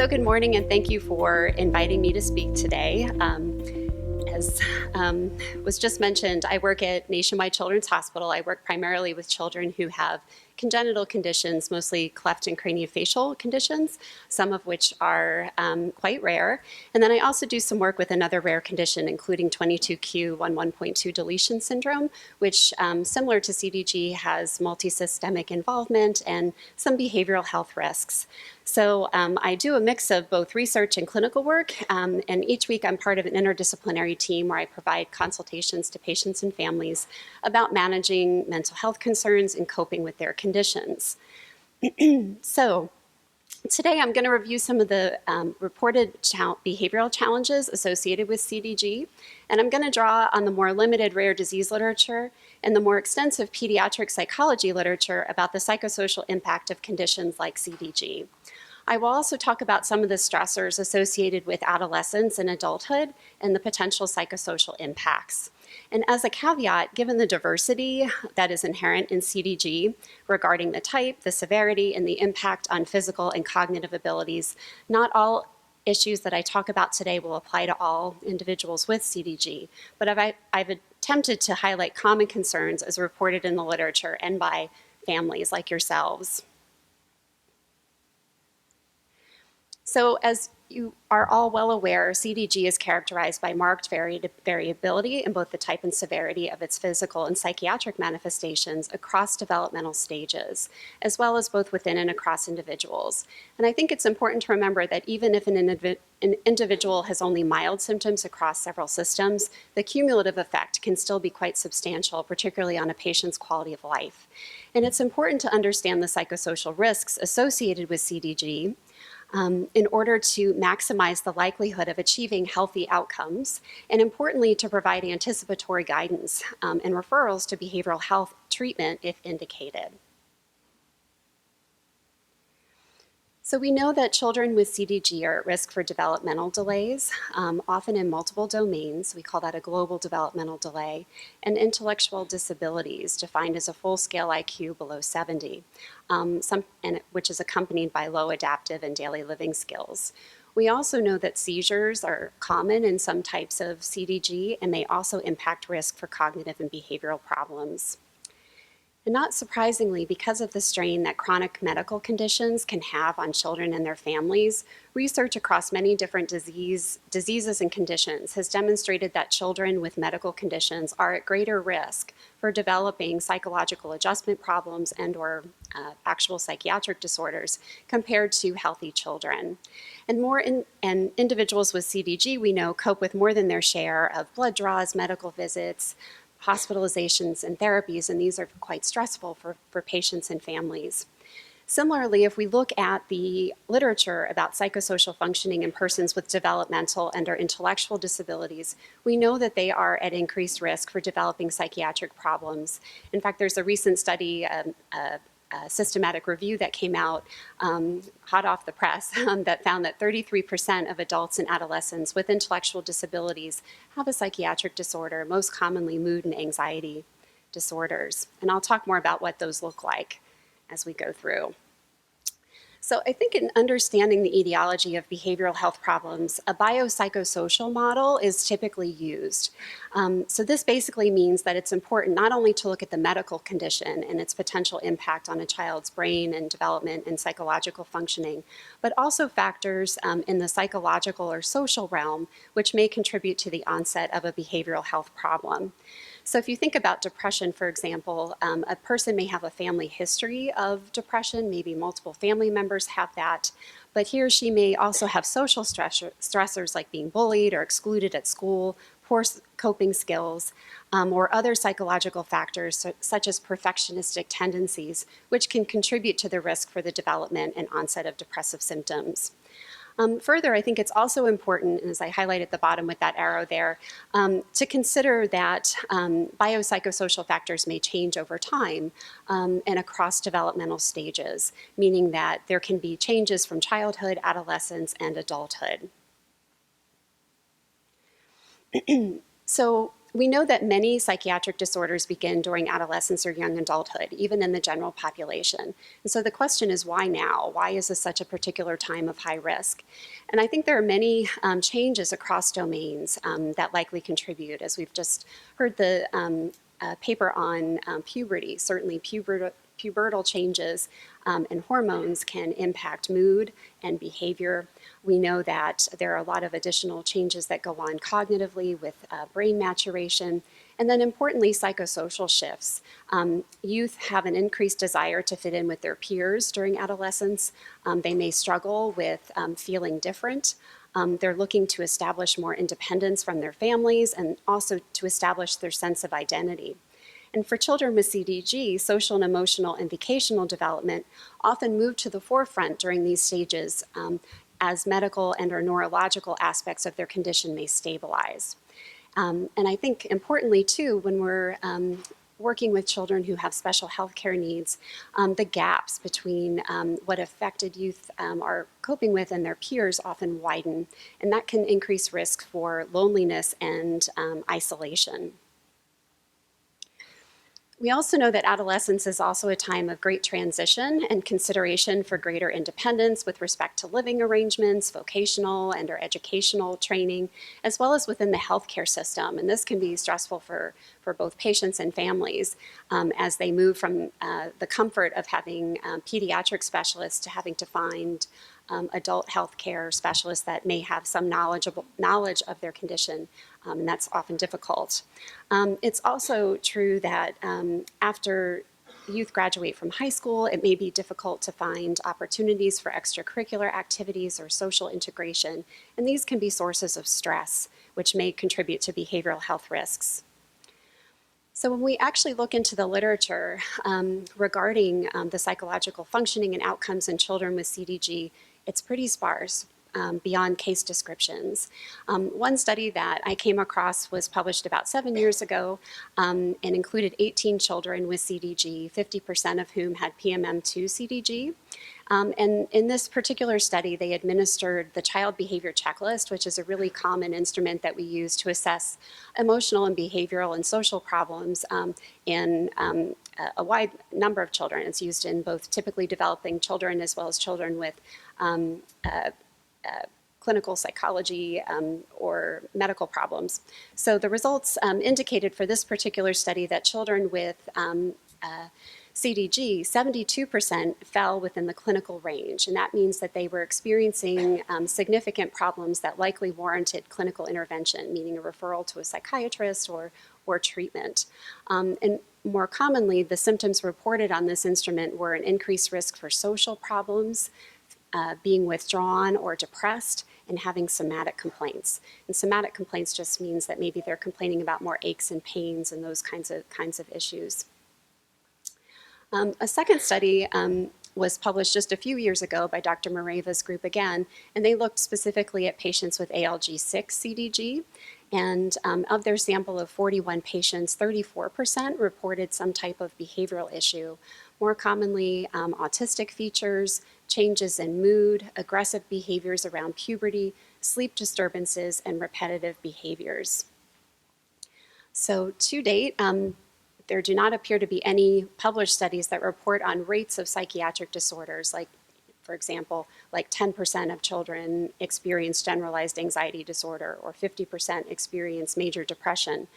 So good morning, and thank you for inviting me to speak today. As was just mentioned, I work at Nationwide Children's Hospital. I work primarily with children who have congenital conditions, mostly cleft and craniofacial conditions, some of which are quite rare. And then I also do some work with another rare condition, including 22q11.2 deletion syndrome, which, similar to CDG, has multisystemic involvement and some behavioral health risks. So I do a mix of both research and clinical work, and each week I'm part of an interdisciplinary team where I provide consultations to patients and families about managing mental health concerns and coping with their conditions. So today I'm going to review some of the reported behavioral challenges associated with CDG, and I'm going to draw on the more limited rare disease literature and the more extensive pediatric psychology literature about the psychosocial impact of conditions like CDG. I will also talk about some of the stressors associated with adolescence and adulthood and the potential psychosocial impacts. And as a caveat, given the diversity that is inherent in CDG regarding the type, the severity, and the impact on physical and cognitive abilities, not all issues that I talk about today will apply to all individuals with CDG, but I've attempted to highlight common concerns as reported in the literature and by families like yourselves. So as you are all well aware, CDG is characterized by marked variability in both the type and severity of its physical and psychiatric manifestations across developmental stages, as well as both within and across individuals. And I think it's important to remember that even if an individual has only mild symptoms across several systems, the cumulative effect can still be quite substantial, particularly on a patient's quality of life. And it's important to understand the psychosocial risks associated with CDG in order to maximize the likelihood of achieving healthy outcomes, and importantly, to provide anticipatory guidance and referrals to behavioral health treatment if indicated. So we know that children with CDG are at risk for developmental delays, often in multiple domains. We call that a global developmental delay, and intellectual disabilities, defined as a full-scale IQ below 70, which is accompanied by low adaptive and daily living skills. We also know that seizures are common in some types of CDG, and they also impact risk for cognitive and behavioral problems. And not surprisingly, because of the strain that chronic medical conditions can have on children and their families, research across many different diseases and conditions has demonstrated that children with medical conditions are at greater risk for developing psychological adjustment problems and/or actual psychiatric disorders compared to healthy children. And individuals with CDG, we know, cope with more than their share of blood draws, medical visits, hospitalizations, and therapies, and these are quite stressful for patients and families. Similarly, if we look at the literature about psychosocial functioning in persons with developmental and/or intellectual disabilities, we know that they are at increased risk for developing psychiatric problems. In fact, there's a recent study, a systematic review that came out hot off the press that found that 33% of adults and adolescents with intellectual disabilities have a psychiatric disorder, most commonly mood and anxiety disorders. And I'll talk more about what those look like as we go through. So I think in understanding the etiology of behavioral health problems, a biopsychosocial model is typically used. So this basically means that it's important not only to look at the medical condition and its potential impact on a child's brain and development and psychological functioning, but also factors in the psychological or social realm which may contribute to the onset of a behavioral health problem. So if you think about depression, for example, a person may have a family history of depression, maybe multiple family members have that, but he or she may also have social stressors like being bullied or excluded at school, poor coping skills, or other psychological factors such as perfectionistic tendencies, which can contribute to the risk for the development and onset of depressive symptoms. Further, I think it's also important, as I highlight at the bottom with that arrow there, to consider that biopsychosocial factors may change over time and across developmental stages, meaning that there can be changes from childhood, adolescence, and adulthood. So We know that many psychiatric disorders begin during adolescence or young adulthood, even in the general population. And so the question is, why now? Why is this such a particular time of high risk? And I think there are many changes across domains that likely contribute. As we've just heard the paper on puberty, certainly pubertal changes and hormones can impact mood and behavior. We know that there are a lot of additional changes that go on cognitively with brain maturation. And then importantly, psychosocial shifts. Youth have an increased desire to fit in with their peers during adolescence. They may struggle with feeling different. They're looking to establish more independence from their families and also to establish their sense of identity. And for children with CDG, social and emotional and vocational development often move to the forefront during these stages as medical and or neurological aspects of their condition may stabilize. And I think importantly too, when we're working with children who have special health care needs, the gaps between what affected youth are coping with and their peers often widen, and that can increase risk for loneliness and isolation. We also know that adolescence is also a time of great transition and consideration for greater independence with respect to living arrangements, vocational and or educational training, as well as within the healthcare system. And this can be stressful for both patients and families as they move from the comfort of having pediatric specialists to having to find adult health care specialists that may have some knowledge of their condition, and that's often difficult. It's also true that after youth graduate from high school, it may be difficult to find opportunities for extracurricular activities or social integration, and these can be sources of stress, which may contribute to behavioral health risks. So when we actually look into the literature regarding the psychological functioning and outcomes in children with CDG, it's pretty sparse beyond case descriptions. One study that I came across was published about 7 years ago and included 18 children with CDG, 50% of whom had PMM2 CDG. And in this particular study, they administered the Child Behavior Checklist, which is a really common instrument that we use to assess emotional and behavioral and social problems in a wide number of children. It's used in both typically developing children as well as children with clinical psychology or medical problems. So the results indicated for this particular study that children with CDG, 72% fell within the clinical range, and that means that they were experiencing significant problems that likely warranted clinical intervention, meaning a referral to a psychiatrist or treatment. And more commonly, the symptoms reported on this instrument were an increased risk for social problems, being withdrawn or depressed, and having somatic complaints. And somatic complaints just means that maybe they're complaining about more aches and pains and those kinds of issues. A second study was published just a few years ago by Dr. Moreva's group again, and they looked specifically at patients with ALG6 CDG. And of their sample of 41 patients, 34% reported some type of behavioral issue, more commonly autistic features, changes in mood, aggressive behaviors around puberty, sleep disturbances, and repetitive behaviors. So to date, there do not appear to be any published studies that report on rates of psychiatric disorders, like, for example, like 10% of children experience generalized anxiety disorder or 50% experience major depression.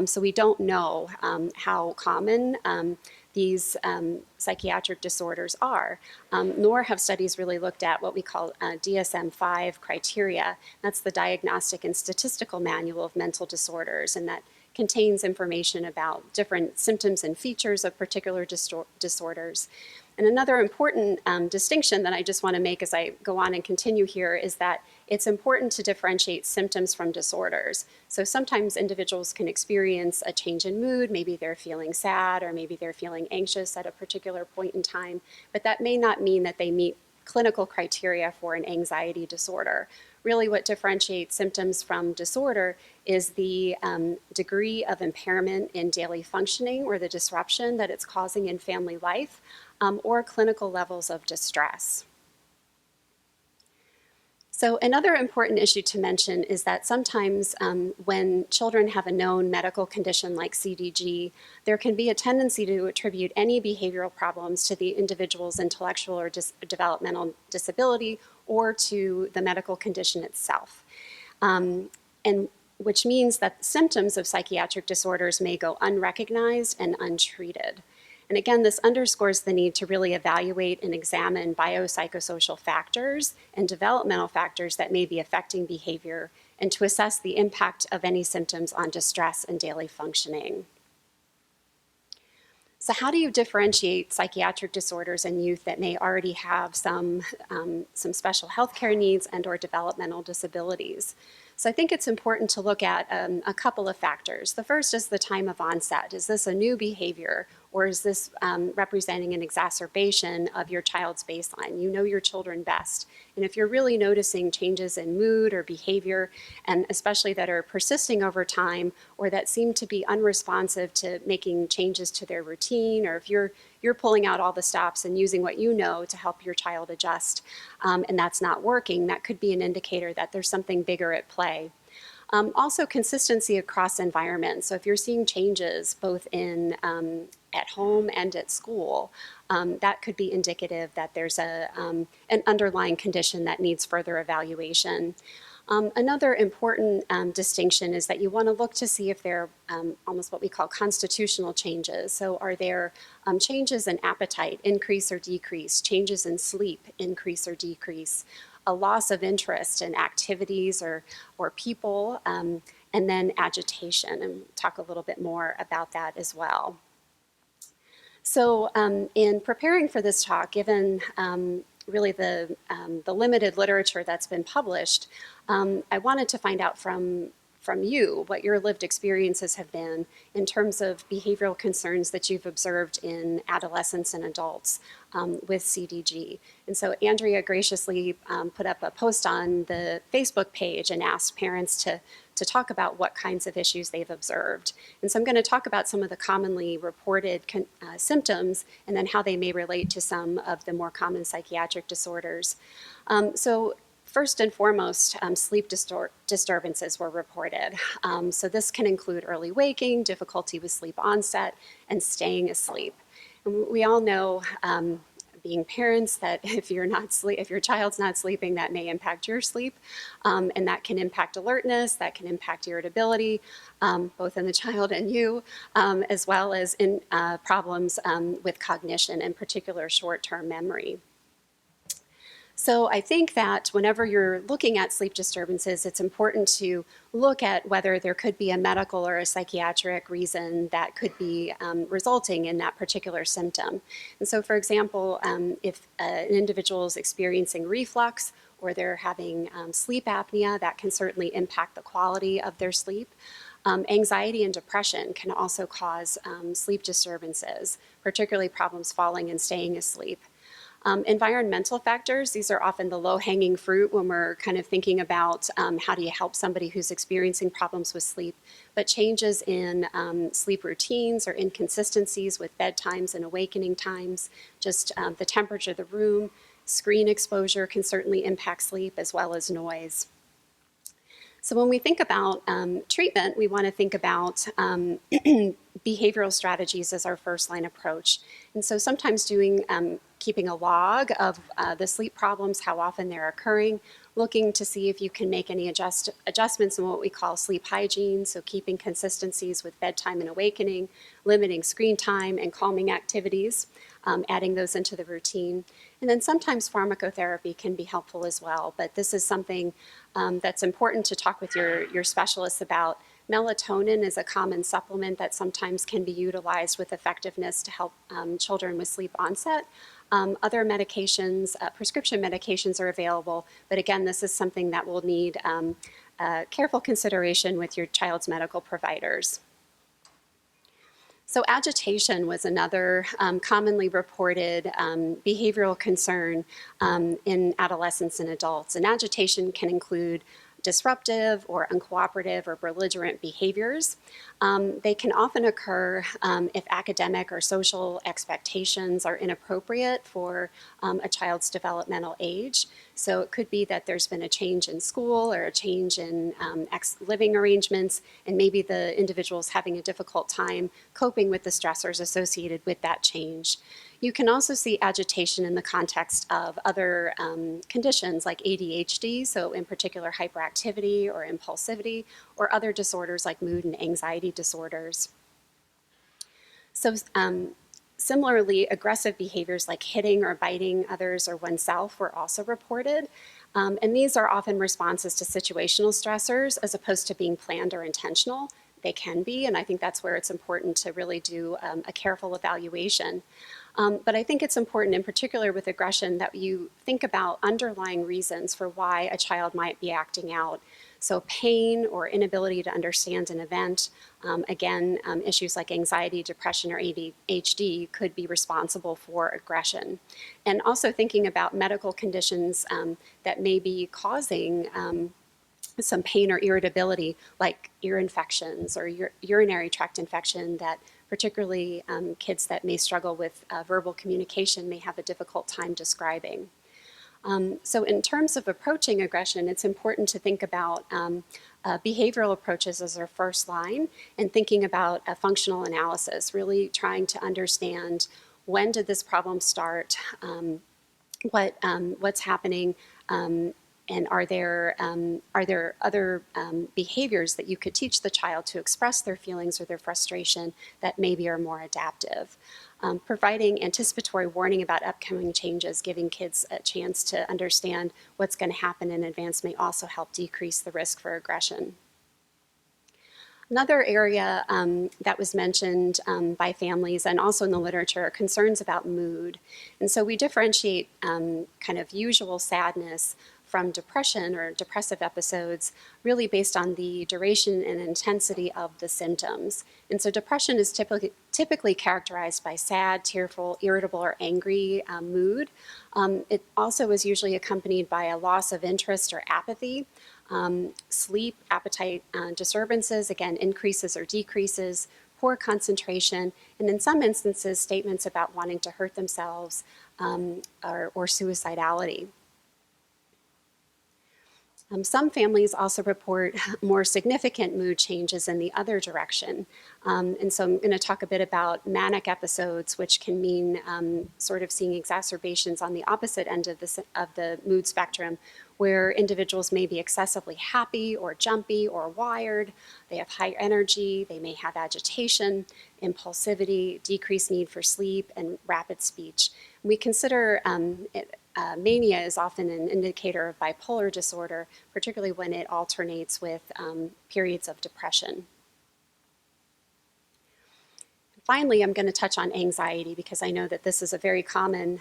So we don't know how common these psychiatric disorders are, nor have studies really looked at what we call DSM-5 criteria. That's the Diagnostic and Statistical Manual of Mental Disorders, and that contains information about different symptoms and features of particular disorders. And another important distinction that I just want to make as I go on and continue here is that it's important to differentiate symptoms from disorders. So sometimes individuals can experience a change in mood, maybe they're feeling sad or maybe they're feeling anxious at a particular point in time, but that may not mean that they meet clinical criteria for an anxiety disorder. Really what differentiates symptoms from disorder is the degree of impairment in daily functioning or the disruption that it's causing in family life, or clinical levels of distress. So another important issue to mention is that sometimes when children have a known medical condition like CDG, there can be a tendency to attribute any behavioral problems to the individual's intellectual or developmental disability or to the medical condition itself. And which means that symptoms of psychiatric disorders may go unrecognized and untreated. And again, this underscores the need to really evaluate and examine biopsychosocial factors and developmental factors that may be affecting behavior, and to assess the impact of any symptoms on distress and daily functioning. So how do you differentiate psychiatric disorders in youth that may already have some special healthcare needs and or developmental disabilities? So I think it's important to look at a couple of factors. The first is the time of onset. Is this a new behavior, or is this representing an exacerbation of your child's baseline? You know your children best. And if you're really noticing changes in mood or behavior, and especially that are persisting over time, or that seem to be unresponsive to making changes to their routine, or if you're pulling out all the stops and using what you know to help your child adjust, and that's not working, that could be an indicator that there's something bigger at play. Also, consistency across environments. So if you're seeing changes both in at home and at school, that could be indicative that there's an underlying condition that needs further evaluation. Another important distinction is that you want to look to see if there are almost what we call constitutional changes. So are there changes in appetite, increase or decrease, changes in sleep, increase or decrease, a loss of interest in activities or people, and then agitation, and we'll talk a little bit more about that as well. So in preparing for this talk, given really the limited literature that's been published, I wanted to find out from you what your lived experiences have been in terms of behavioral concerns that you've observed in adolescents and adults with CDG. And so Andrea graciously put up a post on the Facebook page and asked parents to talk about what kinds of issues they've observed. And so I'm going to talk about some of the commonly reported symptoms and then how they may relate to some of the more common psychiatric disorders. So first and foremost, sleep disturbances were reported. So this can include early waking, difficulty with sleep onset, and staying asleep. And we all know, being parents, that if your child's not sleeping, that may impact your sleep, and that can impact alertness, that can impact irritability, both in the child and you, as well as in problems with cognition, in particular short-term memory. So I think that whenever you're looking at sleep disturbances, it's important to look at whether there could be a medical or a psychiatric reason that could be resulting in that particular symptom. And so, for example, if an individual is experiencing reflux or they're having sleep apnea, that can certainly impact the quality of their sleep. Anxiety and depression can also cause sleep disturbances, particularly problems falling and staying asleep. Environmental factors, these are often the low-hanging fruit when we're kind of thinking about how do you help somebody who's experiencing problems with sleep. But changes in sleep routines or inconsistencies with bedtimes and awakening times, just the temperature of the room, screen exposure can certainly impact sleep, as well as noise. So when we think about treatment, we want to think about behavioral strategies as our first line approach. And so sometimes keeping a log of the sleep problems, how often they're occurring, looking to see if you can make any adjustments in what we call sleep hygiene, so keeping consistencies with bedtime and awakening, limiting screen time and calming activities, adding those into the routine. And then sometimes pharmacotherapy can be helpful as well, but this is something that's important to talk with your specialists about. Melatonin is a common supplement that sometimes can be utilized with effectiveness to help children with sleep onset. Other medications, prescription medications are available, but again, this is something that will need careful consideration with your child's medical providers. So agitation was another commonly reported behavioral concern in adolescents and adults. And agitation can include disruptive or uncooperative or belligerent behaviors. They can often occur if academic or social expectations are inappropriate for a child's developmental age. So it could be that there's been a change in school or a change in living arrangements, and maybe the individual's having a difficult time coping with the stressors associated with that change. You can also see agitation in the context of other conditions like ADHD, so in particular hyperactivity or impulsivity, or other disorders like mood and anxiety disorders. So similarly, aggressive behaviors like hitting or biting others or oneself were also reported. And these are often responses to situational stressors as opposed to being planned or intentional. They can be, and I think that's where it's important to really do a careful evaluation. But I think it's important, in particular with aggression, that you think about underlying reasons for why a child might be acting out. So pain or inability to understand an event, issues like anxiety, depression, or ADHD could be responsible for aggression. And also thinking about medical conditions that may be causing some pain or irritability, like ear infections or urinary tract infection, that particularly kids that may struggle with verbal communication may have a difficult time describing. So in terms of approaching aggression, it's important to think about behavioral approaches as our first line, and thinking about a functional analysis, really trying to understand when did this problem start, what's happening, and are there other behaviors that you could teach the child to express their feelings or their frustration that maybe are more adaptive? Providing anticipatory warning about upcoming changes, giving kids a chance to understand what's going to happen in advance, may also help decrease the risk for aggression. Another area that was mentioned by families and also in the literature are concerns about mood. And so we differentiate kind of usual sadness from depression or depressive episodes, really based on the duration and intensity of the symptoms. And so depression is typically characterized by sad, tearful, irritable, or angry mood. It also is usually accompanied by a loss of interest or apathy. Sleep, appetite disturbances, again, increases or decreases, poor concentration, and in some instances, statements about wanting to hurt themselves or suicidality. Some families also report more significant mood changes in the other direction. And so I'm going to talk a bit about manic episodes, which can mean sort of seeing exacerbations on the opposite end of the mood spectrum, where individuals may be excessively happy or jumpy or wired. They have high energy, they may have agitation, impulsivity, decreased need for sleep, and rapid speech. We consider mania is often an indicator of bipolar disorder, particularly when it alternates with periods of depression. Finally, I'm going to touch on anxiety, because I know that this is a very common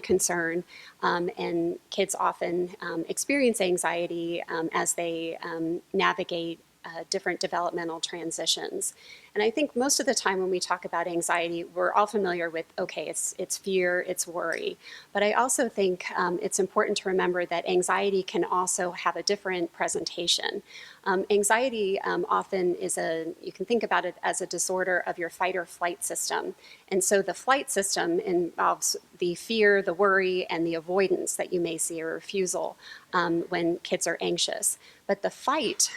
concern, and kids often experience anxiety as they navigate different developmental transitions. And I think most of the time when we talk about anxiety, we're all familiar with, okay, it's fear, it's worry. But I also think it's important to remember that anxiety can also have a different presentation. Anxiety often is you can think about it as a disorder of your fight or flight system. And so the flight system involves the fear, the worry, and the avoidance that you may see, or refusal when kids are anxious. But the fight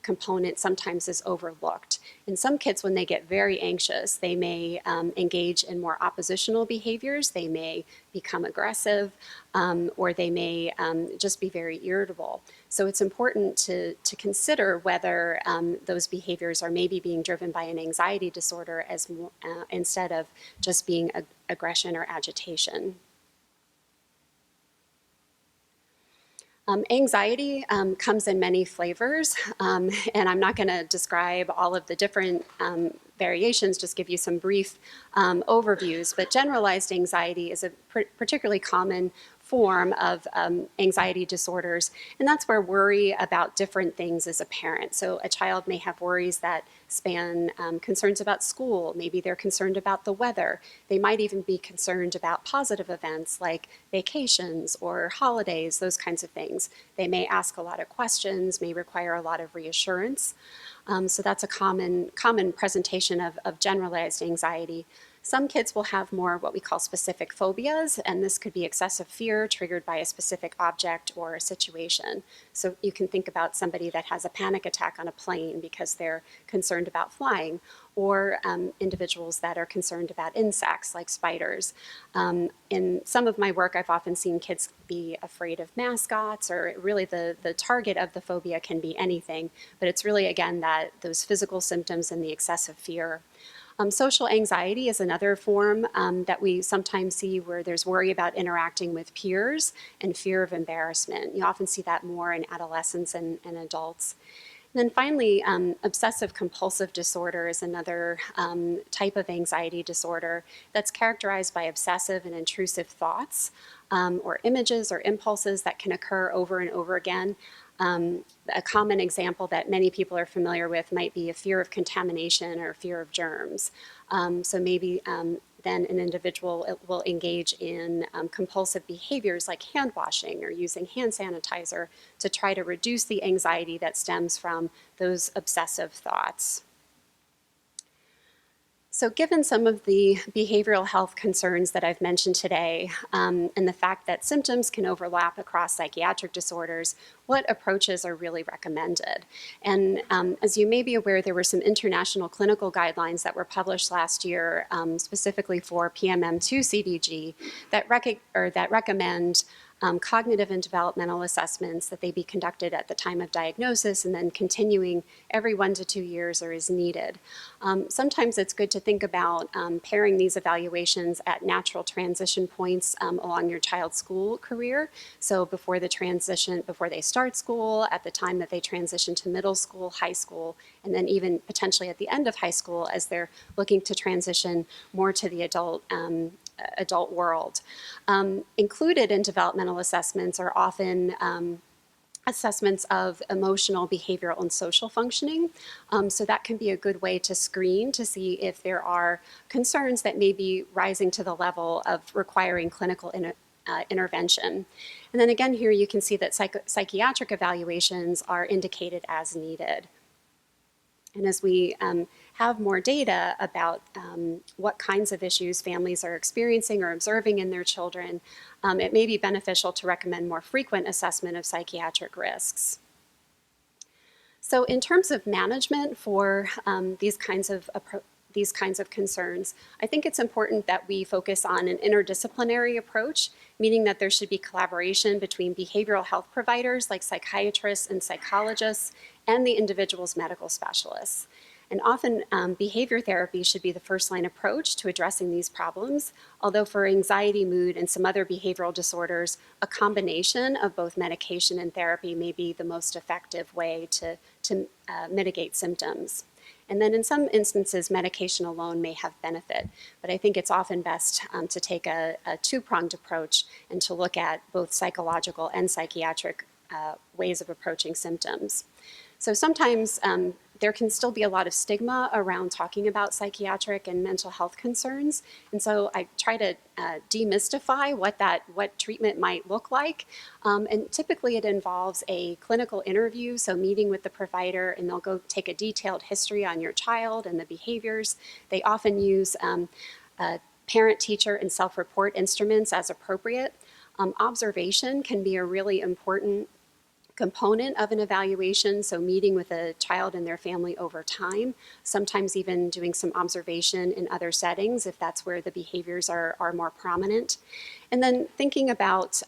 component sometimes is overlooked. In some kids, when they get very anxious, they may engage in more oppositional behaviors. They may become aggressive, or they may just be very irritable. So it's important to consider whether those behaviors are maybe being driven by an anxiety disorder instead of just being aggression or agitation. Anxiety comes in many flavors, and I'm not going to describe all of the different variations, just give you some brief overviews, but generalized anxiety is particularly common form of anxiety disorders, and that's where worry about different things is apparent. So a child may have worries that span concerns about school. Maybe they're concerned about the weather. They might even be concerned about positive events like vacations or holidays, those kinds of things. They may ask a lot of questions, may require a lot of reassurance. So that's a common presentation of generalized anxiety. Some kids will have more what we call specific phobias, and this could be excessive fear triggered by a specific object or a situation. So you can think about somebody that has a panic attack on a plane because they're concerned about flying, or individuals that are concerned about insects like spiders. In some of my work, I've often seen kids be afraid of mascots, or really the target of the phobia can be anything, but it's really, again, those physical symptoms and the excessive fear. Social anxiety is another form that we sometimes see where there's worry about interacting with peers and fear of embarrassment. You often see that more in adolescents and adults. And then finally, obsessive compulsive disorder is another type of anxiety disorder that's characterized by obsessive and intrusive thoughts or images or impulses that can occur over and over again. A common example that many people are familiar with might be a fear of contamination or fear of germs. So maybe then an individual will engage in compulsive behaviors like hand washing or using hand sanitizer to try to reduce the anxiety that stems from those obsessive thoughts. So given some of the behavioral health concerns that I've mentioned today, and the fact that symptoms can overlap across psychiatric disorders, what approaches are really recommended? And as you may be aware, there were some international clinical guidelines that were published last year, specifically for PMM2 CDG, that recommend cognitive and developmental assessments, that they be conducted at the time of diagnosis and then continuing every 1 to 2 years or as needed. Sometimes it's good to think about pairing these evaluations at natural transition points along your child's school career. So before they start school, at the time that they transition to middle school, high school, and then even potentially at the end of high school as they're looking to transition more to the adult world. Included in developmental assessments are often assessments of emotional, behavioral, and social functioning. So that can be a good way to screen to see if there are concerns that may be rising to the level of requiring clinical intervention. And then again, here you can see that psychiatric evaluations are indicated as needed. And as we have more data about what kinds of issues families are experiencing or observing in their children, it may be beneficial to recommend more frequent assessment of psychiatric risks. So in terms of management for these kinds of concerns, I think it's important that we focus on an interdisciplinary approach, meaning that there should be collaboration between behavioral health providers like psychiatrists and psychologists and the individual's medical specialists. And often behavior therapy should be the first-line approach to addressing these problems, although for anxiety, mood, and some other behavioral disorders, a combination of both medication and therapy may be the most effective way to mitigate symptoms. And then in some instances, medication alone may have benefit, but I think it's often best to take a two-pronged approach and to look at both psychological and psychiatric ways of approaching symptoms. So sometimes there can still be a lot of stigma around talking about psychiatric and mental health concerns. And so I try to demystify what treatment might look like. And typically it involves a clinical interview, so meeting with the provider, and they'll go take a detailed history on your child and the behaviors. They often use parent, teacher, and self-report instruments as appropriate. Observation can be a really important component of an evaluation, so meeting with a child and their family over time, sometimes even doing some observation in other settings if that's where the behaviors are more prominent. And then thinking about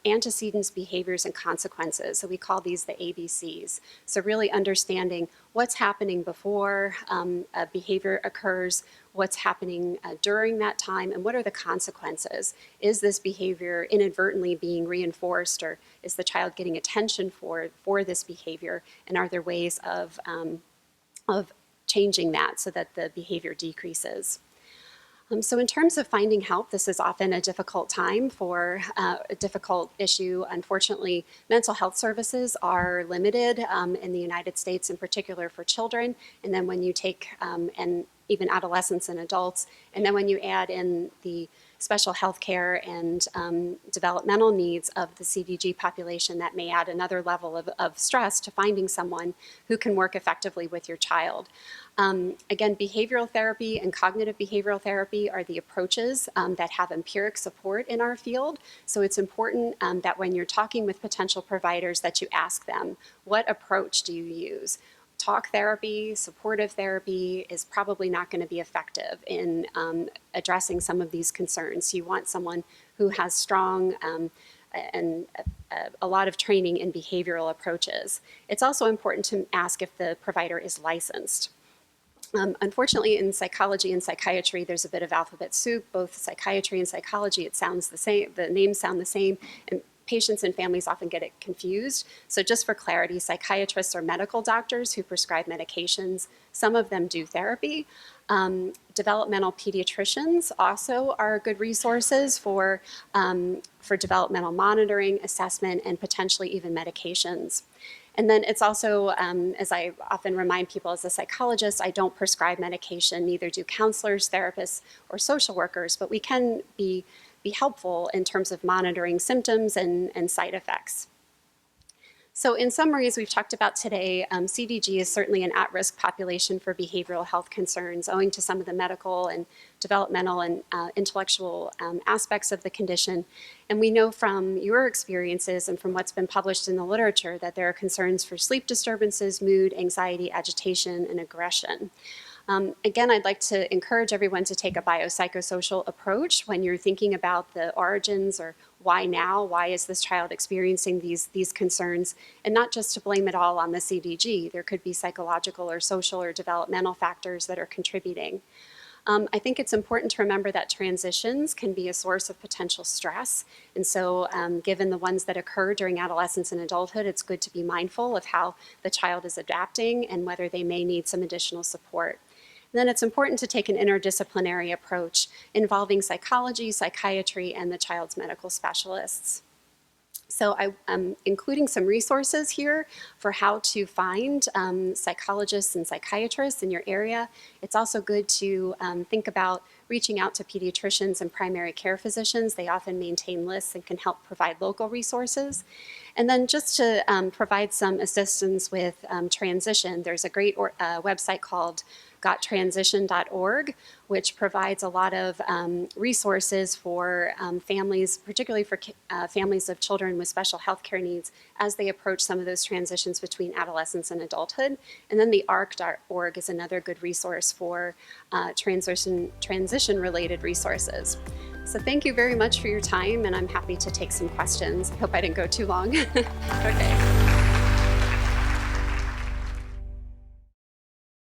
antecedents, behaviors, and consequences. So we call these the ABCs. So really understanding what's happening before a behavior occurs, what's happening during that time, and what are the consequences? Is this behavior inadvertently being reinforced, or is the child getting attention for this behavior? And are there ways of changing that so that the behavior decreases? So in terms of finding help, this is often a difficult time for a difficult issue. Unfortunately, mental health services are limited in the United States, in particular for children. And then when you take, and even adolescents and adults, and then when you add in the special health care and developmental needs of the CDG population, that may add another level of stress to finding someone who can work effectively with your child. Again, behavioral therapy and cognitive behavioral therapy are the approaches that have empiric support in our field. So it's important that when you're talking with potential providers that you ask them, what approach do you use? Talk therapy, supportive therapy is probably not going to be effective in addressing some of these concerns. You want someone who has strong and a lot of training in behavioral approaches. It's also important to ask if the provider is licensed. Unfortunately, in psychology and psychiatry, there's a bit of alphabet soup. Both psychiatry and psychology, it sounds the same. The names sound the same, and patients and families often get it confused. So just for clarity, psychiatrists are medical doctors who prescribe medications. Some of them do therapy. Developmental pediatricians also are good resources for developmental monitoring, assessment, and potentially even medications. And then it's also, as I often remind people as a psychologist, I don't prescribe medication, neither do counselors, therapists, or social workers, but we can be helpful in terms of monitoring symptoms and side effects. So in summaries we've talked about today, CDG is certainly an at-risk population for behavioral health concerns owing to some of the medical and developmental and intellectual aspects of the condition. And we know from your experiences and from what's been published in the literature that there are concerns for sleep disturbances, mood, anxiety, agitation, and aggression. Again, I'd like to encourage everyone to take a biopsychosocial approach when you're thinking about the origins or why now, why is this child experiencing these concerns, and not just to blame it all on the CDG. There could be psychological or social or developmental factors that are contributing. I think it's important to remember that transitions can be a source of potential stress. And so given the ones that occur during adolescence and adulthood, it's good to be mindful of how the child is adapting and whether they may need some additional support. And then it's important to take an interdisciplinary approach involving psychology, psychiatry, and the child's medical specialists. So I'm including some resources here for how to find psychologists and psychiatrists in your area. It's also good to think about reaching out to pediatricians and primary care physicians. They often maintain lists and can help provide local resources. And then just to provide some assistance with transition, there's a great website called gottransition.org, which provides a lot of resources for families, particularly for families of children with special health care needs as they approach some of those transitions between adolescence and adulthood. And then the arc.org is another good resource for transition-related resources. So thank you very much for your time, and I'm happy to take some questions. I hope I didn't go too long. Okay.